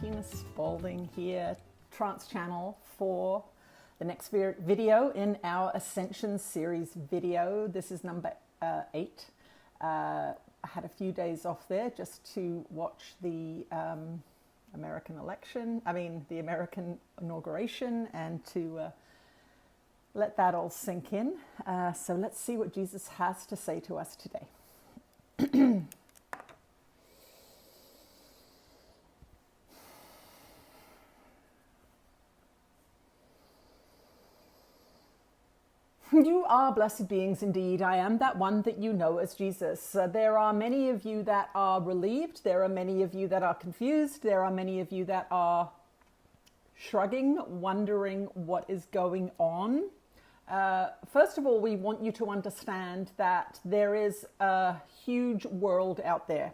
Tina Spalding here, Trance Channel, for the next video in our Ascension series video. This is number 8. I had a few days off there just to watch the American inauguration, and to let that all sink in. So let's see what Jesus has to say to us today. You are blessed beings indeed. I am that one that you know as Jesus. There are many of you that are relieved. There are many of you that are confused. There are many of you that are shrugging, wondering what is going on. First of all, we want you to understand that there is a huge world out there.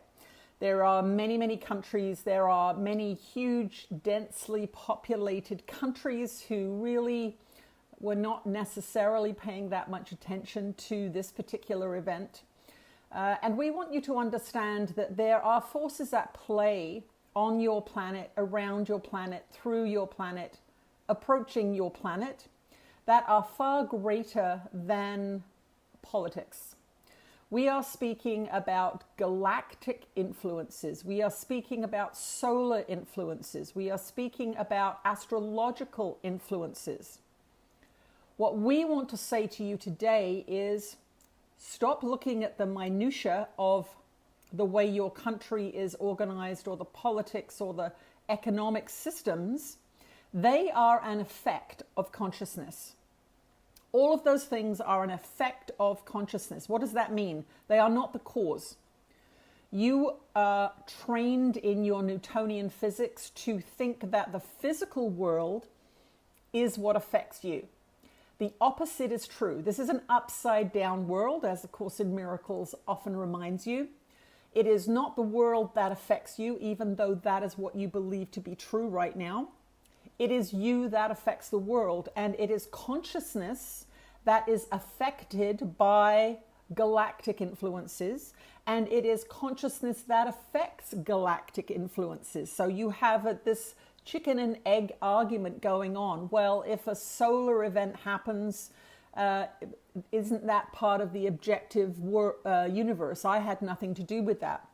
There are many, many countries. There are many huge, densely populated countries who really were not necessarily paying that much attention to this particular event. And we want you to understand that there are forces at play on your planet, around your planet, through your planet, approaching your planet, that are far greater than politics. We are speaking about galactic influences. We are speaking about solar influences. We are speaking about astrological influences. What we want to say to you today is stop looking at the minutiae of the way your country is organized, or the politics, or the economic systems. They are an effect of consciousness. All of those things are an effect of consciousness. What does that mean? They are not the cause. You are trained in your Newtonian physics to think that the physical world is what affects you. The opposite is true. This is an upside down world, as the Course in Miracles often reminds you. It is not the world that affects you, even though that is what you believe to be true right now. It is you that affects the world, and it is consciousness that is affected by galactic influences, and it is consciousness that affects galactic influences. So you have this chicken and egg argument going on. Well, if a solar event happens, isn't that part of the objective universe? I had nothing to do with that.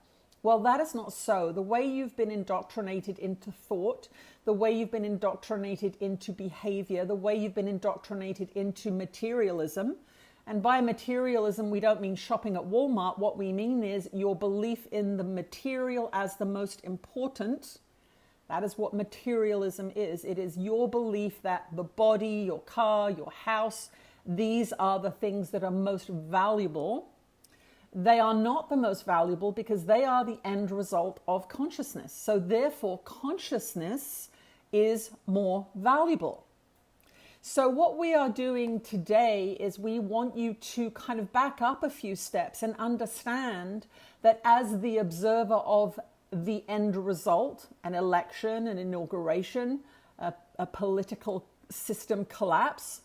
Well, that is not so. The way you've been indoctrinated into thought, the way you've been indoctrinated into behavior, the way you've been indoctrinated into materialism, and by materialism, we don't mean shopping at Walmart. What we mean is your belief in the material as the most important. That is what materialism is. It is your belief that the body, your car, your house, these are the things that are most valuable. They are not the most valuable because they are the end result of consciousness. So therefore, consciousness is more valuable. So what we are doing today is we want you to kind of back up a few steps and understand that as the observer of the end result, an election, an inauguration, a political system collapse,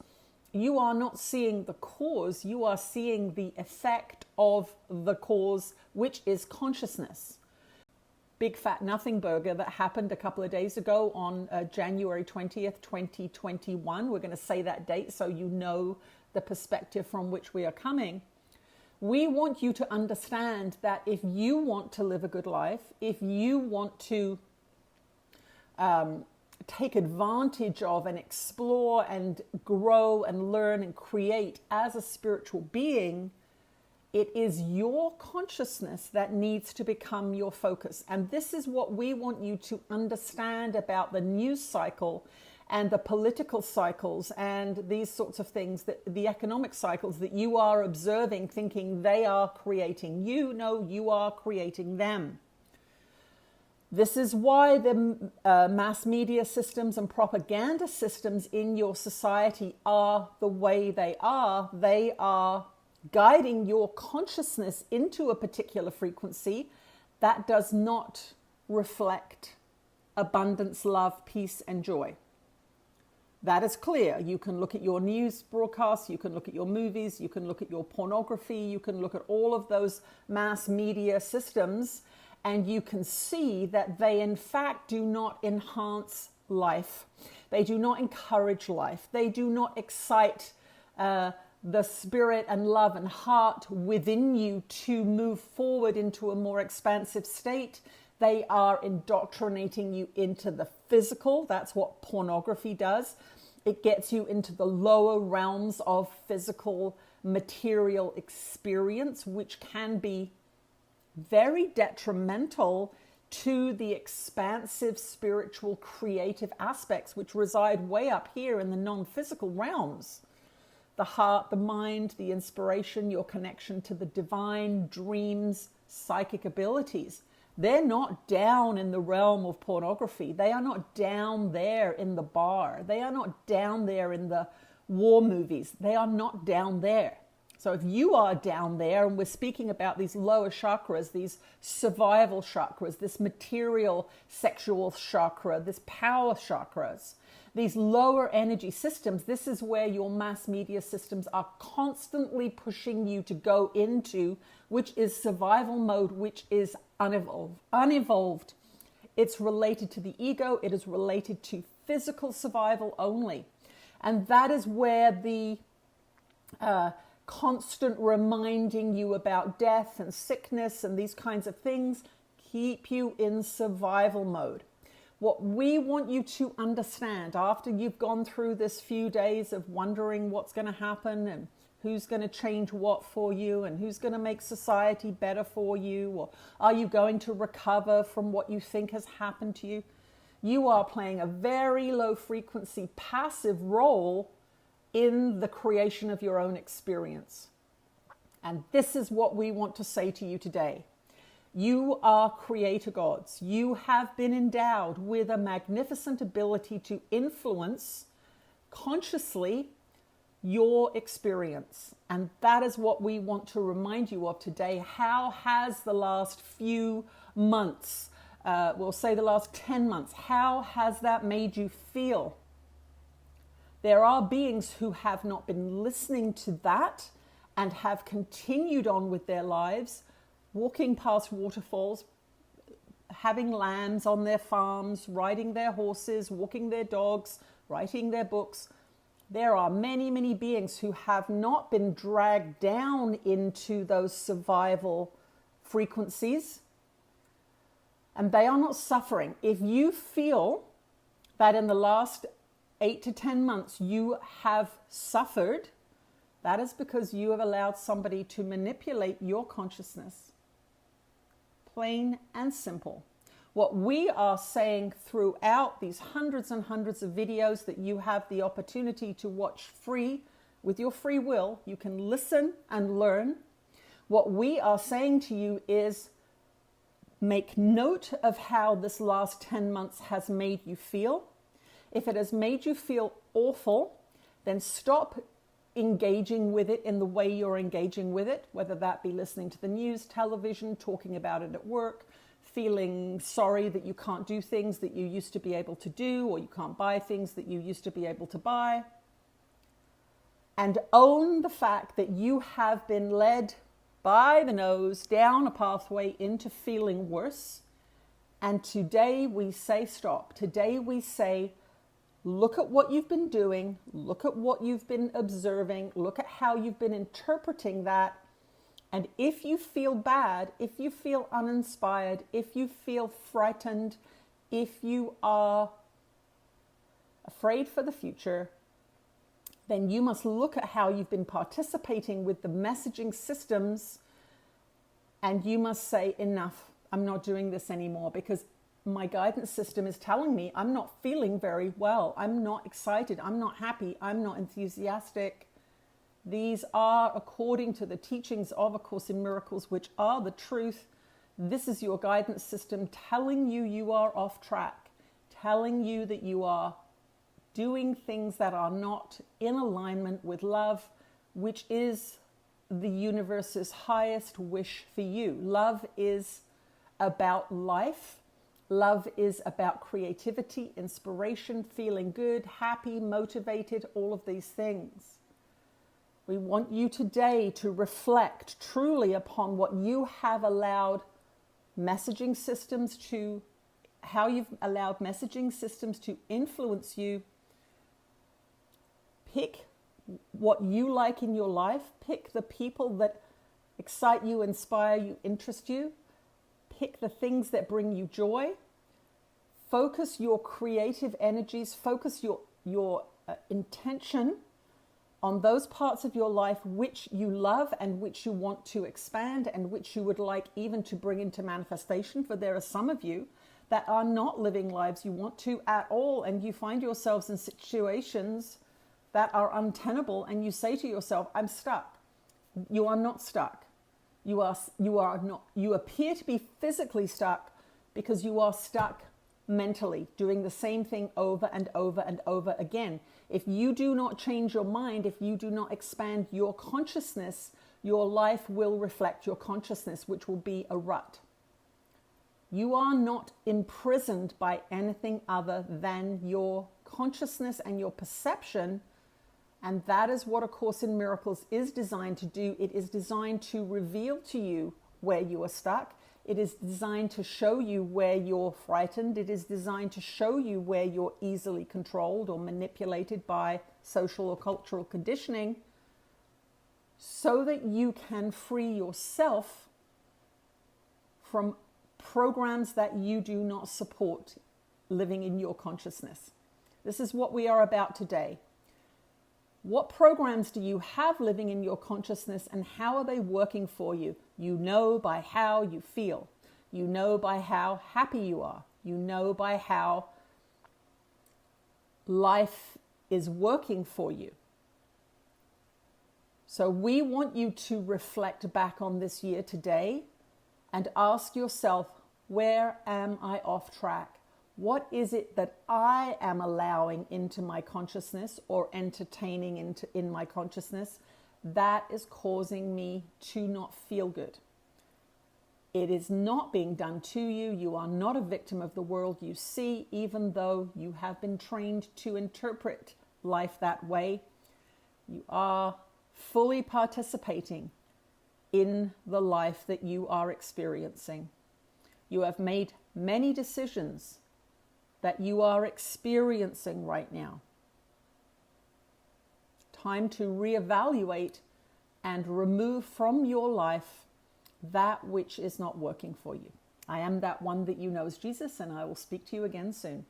you are not seeing the cause, you are seeing the effect of the cause, which is consciousness. Big Fat Nothing Burger that happened a couple of days ago on January 20th, 2021. We're going to say that date so you know the perspective from which we are coming. We want you to understand that if you want to live a good life, if you want to take advantage of and explore and grow and learn and create as a spiritual being, it is your consciousness that needs to become your focus. And this is what we want you to understand about the news cycle and the political cycles and these sorts of things, that the economic cycles that you are observing, thinking they are creating you. No, you are creating them. This is why the mass media systems and propaganda systems in your society are the way they are. They are guiding your consciousness into a particular frequency that does not reflect abundance, love, peace, and joy. That is clear. You can look at your news broadcasts, you can look at your movies, you can look at your pornography, you can look at all of those mass media systems, and you can see that they in fact do not enhance life. They do not encourage life. They do not excite the spirit and love and heart within you to move forward into a more expansive state. They are indoctrinating you into the physical. That's what pornography does. It gets you into the lower realms of physical material experience, which can be very detrimental to the expansive spiritual creative aspects which reside way up here in the non-physical realms. The heart, the mind, the inspiration, your connection to the divine, dreams, psychic abilities. They're not down in the realm of pornography. They are not down there in the bar. They are not down there in the war movies. They are not down there. So if you are down there, and we're speaking about these lower chakras, these survival chakras, this material sexual chakra, this power chakras, these lower energy systems, this is where your mass media systems are constantly pushing you to go into, which is survival mode, which is unevolved. It's related to the ego. It is related to physical survival only. And that is where the constant reminding you about death and sickness and these kinds of things keep you in survival mode. What we want you to understand after you've gone through this few days of wondering what's going to happen and who's going to change what for you and who's going to make society better for you, or are you going to recover from what you think has happened to you? You are playing a very low frequency passive role in the creation of your own experience. And this is what we want to say to you today. You are creator gods. You have been endowed with a magnificent ability to influence consciously your experience. And that is what we want to remind you of today. How has the last few months, we'll say the last 10 months, how has that made you feel? There are beings who have not been listening to that and have continued on with their lives, walking past waterfalls, having lambs on their farms, riding their horses, walking their dogs, writing their books. There are many, many beings who have not been dragged down into those survival frequencies, and they are not suffering. If you feel that in the last 8 to 10 months you have suffered, that is because you have allowed somebody to manipulate your consciousness. Plain and simple. What we are saying throughout these hundreds and hundreds of videos that you have the opportunity to watch free with your free will, you can listen and learn. What we are saying to you is make note of how this last 10 months has made you feel. If it has made you feel awful, then stop engaging with it in the way you're engaging with it, whether that be listening to the news, television, talking about it at work, feeling sorry that you can't do things that you used to be able to do, or you can't buy things that you used to be able to buy. And own the fact that you have been led by the nose down a pathway into feeling worse. And today we say stop. Today we say, look at what you've been doing, look at what you've been observing, look at how you've been interpreting that. And if you feel bad, if you feel uninspired, if you feel frightened, if you are afraid for the future, then you must look at how you've been participating with the messaging systems, and you must say, enough, I'm not doing this anymore, because my guidance system is telling me I'm not feeling very well. I'm not excited. I'm not happy. I'm not enthusiastic. These are according to the teachings of A Course in Miracles, which are the truth. This is your guidance system telling you you are off track, telling you that you are doing things that are not in alignment with love, which is the universe's highest wish for you. Love is about life. Love is about creativity, inspiration, feeling good, happy, motivated, all of these things. We want you today to reflect truly upon what you have allowed messaging systems to how you've allowed messaging systems to influence you. Pick what you like in your life. Pick the people that excite you, inspire you, interest you. Pick the things that bring you joy. Focus your creative energies. Focus your intention on those parts of your life which you love and which you want to expand and which you would like even to bring into manifestation. For there are some of you that are not living lives you want to at all, and you find yourselves in situations that are untenable, and you say to yourself, I'm stuck. You are not stuck. You are not. You appear to be physically stuck because you are stuck mentally, doing the same thing over and over and over again. If you do not change your mind, if you do not expand your consciousness, your life will reflect your consciousness, which will be a rut. You are not imprisoned by anything other than your consciousness and your perception. And that is what A Course in Miracles is designed to do. It is designed to reveal to you where you are stuck. It is designed to show you where you're frightened. It is designed to show you where you're easily controlled or manipulated by social or cultural conditioning, so that you can free yourself from programs that you do not support living in your consciousness. This is what we are about today. What programs do you have living in your consciousness, and how are they working for you? You know by how you feel. You know by how happy you are. You know by how life is working for you. So we want you to reflect back on this year today and ask yourself, where am I off track? What is it that I am allowing into my consciousness or entertaining in my consciousness that is causing me to not feel good? It is not being done to you. You are not a victim of the world you see, even though you have been trained to interpret life that way. You are fully participating in the life that you are experiencing. You have made many decisions that you are experiencing right now. Time to reevaluate and remove from your life that which is not working for you. I am that one that you know as Jesus, and I will speak to you again soon.